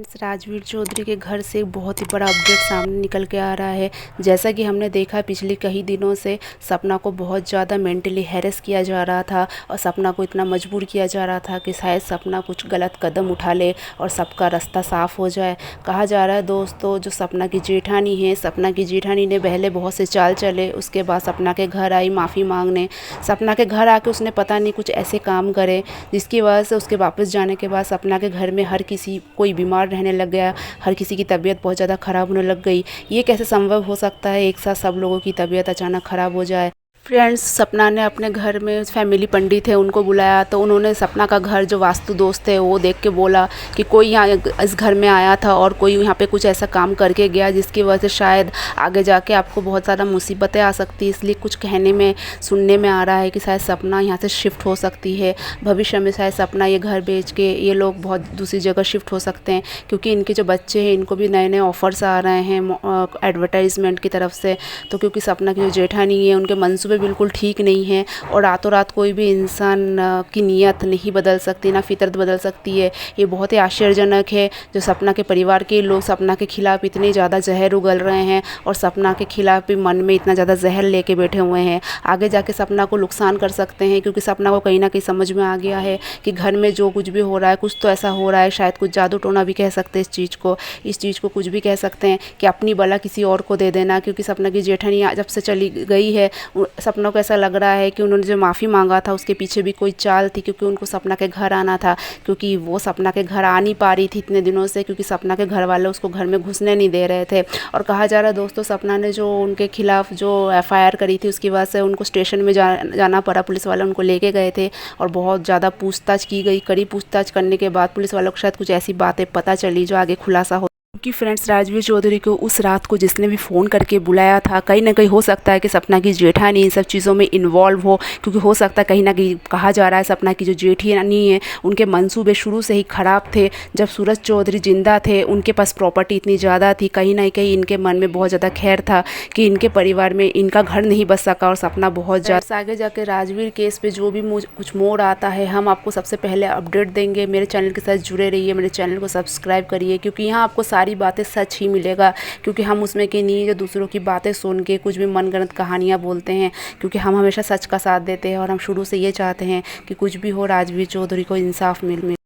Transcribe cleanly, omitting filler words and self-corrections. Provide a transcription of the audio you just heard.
राजवीर चौधरी के घर से एक बहुत ही बड़ा अपडेट सामने निकल के आ रहा है। जैसा कि हमने देखा पिछले कई दिनों से सपना को बहुत ज़्यादा मेंटली हैरेस किया जा रहा था और सपना को इतना मजबूर किया जा रहा था कि शायद सपना कुछ गलत कदम उठा ले और सबका रास्ता साफ़ हो जाए। कहा जा रहा है दोस्तों, जो सपना की जेठानी है, सपना की जेठानी ने पहले बहुत से चाल चले, उसके बाद सपना के घर आई माफ़ी मांगने। सपना के घर आके उसने पता नहीं कुछ ऐसे काम करे जिसकी वजह से उसके वापस जाने के बाद सपना के घर में हर किसी कोई बीमार रहने लग गया, हर किसी की तबीयत बहुत ज़्यादा ख़राब होने लग गई। ये कैसे संभव हो सकता है एक साथ सब लोगों की तबीयत अचानक ख़राब हो जाए। फ्रेंड्स, सपना ने अपने घर में फैमिली पंडित है उनको बुलाया, तो उन्होंने सपना का घर जो वास्तु दोस्त है वो देख के बोला कि कोई यहाँ इस घर में आया था और कोई यहाँ पे कुछ ऐसा काम करके गया जिसकी वजह से शायद आगे जाके आपको बहुत ज़्यादा मुसीबतें आ सकती है। इसलिए कुछ कहने में सुनने में आ रहा है कि शायद सपना यहाँ से शिफ्ट हो सकती है। भविष्य में शायद सपना ये घर बेच के ये लोग बहुत दूसरी जगह शिफ्ट हो सकते हैं, क्योंकि इनके जो बच्चे हैं इनको भी नए नए ऑफ़र्स आ रहे हैं एडवर्टाइजमेंट की तरफ से। तो क्योंकि सपना की जो जेठानी है उनके मंसूबे बिल्कुल ठीक नहीं है और रातों रात कोई भी इंसान की नीयत नहीं बदल सकती, ना फितरत बदल सकती है। ये बहुत ही आश्चर्यजनक है जो सपना के परिवार के लोग सपना के खिलाफ़ इतने ज़्यादा जहर उगल रहे हैं और सपना के खिलाफ़ भी मन में इतना ज़्यादा जहर लेके बैठे हुए हैं। आगे जाके सपना को नुकसान कर सकते हैं, क्योंकि सपना को कहीं ना कहीं समझ में आ गया है कि घर में जो कुछ भी हो रहा है कुछ तो ऐसा हो रहा है, शायद कुछ जादू टोना भी कह सकते हैं इस चीज़ को कुछ भी कह सकते हैं कि अपनी बला किसी और को दे देना। क्योंकि सपना की जेठानी जब से चली गई है सपना को ऐसा लग रहा है कि उन्होंने जो माफ़ी मांगा था उसके पीछे भी कोई चाल थी, क्योंकि उनको सपना के घर आना था, क्योंकि वो सपना के घर आ नहीं पा रही थी इतने दिनों से, क्योंकि सपना के घर वाले उसको घर में घुसने नहीं दे रहे थे। और कहा जा रहा है दोस्तों, सपना ने जो उनके खिलाफ़ जो एफआईआर करी थी उसकी वजह से उनको स्टेशन में जाना पड़ा। पुलिस वाले उनको लेके गए थे और बहुत ज़्यादा पूछताछ की गई। कड़ी पूछताछ करने के बाद पुलिस वालों को शायद कुछ ऐसी बातें पता चली जो आगे खुलासा हो। क्योंकि फ्रेंड्स, राजवीर चौधरी को उस रात को जिसने भी फ़ोन करके बुलाया था, कहीं ना कहीं हो सकता है कि सपना की जेठानी इन सब चीज़ों में इन्वॉल्व हो, क्योंकि हो सकता है कहीं ना कहीं कहा जा रहा है सपना की जो जेठानी है उनके मंसूबे शुरू से ही ख़राब थे। जब सूरज चौधरी जिंदा थे उनके पास प्रॉपर्टी इतनी ज़्यादा थी, कहीं ना कहीं इनके मन में बहुत ज़्यादा खैर था कि इनके परिवार में इनका घर नहीं बच सका और सपना बहुत ज़्यादा। आगे जाके राजवीर केस पे जो भी कुछ मोड़ आता है हम आपको सबसे पहले अपडेट देंगे। मेरे चैनल के साथ जुड़े रहिए, मेरे चैनल को सब्सक्राइब करिए, क्योंकि यहाँ आपको सारी बातें सच ही मिलेगा। क्योंकि हम उसमें के नहीं जो दूसरों की बातें सुन के कुछ भी मनगढ़ंत कहानियाँ बोलते हैं, क्योंकि हम हमेशा सच का साथ देते हैं और हम शुरू से ये चाहते हैं कि कुछ भी हो राजवीर चौधरी को इंसाफ मिले।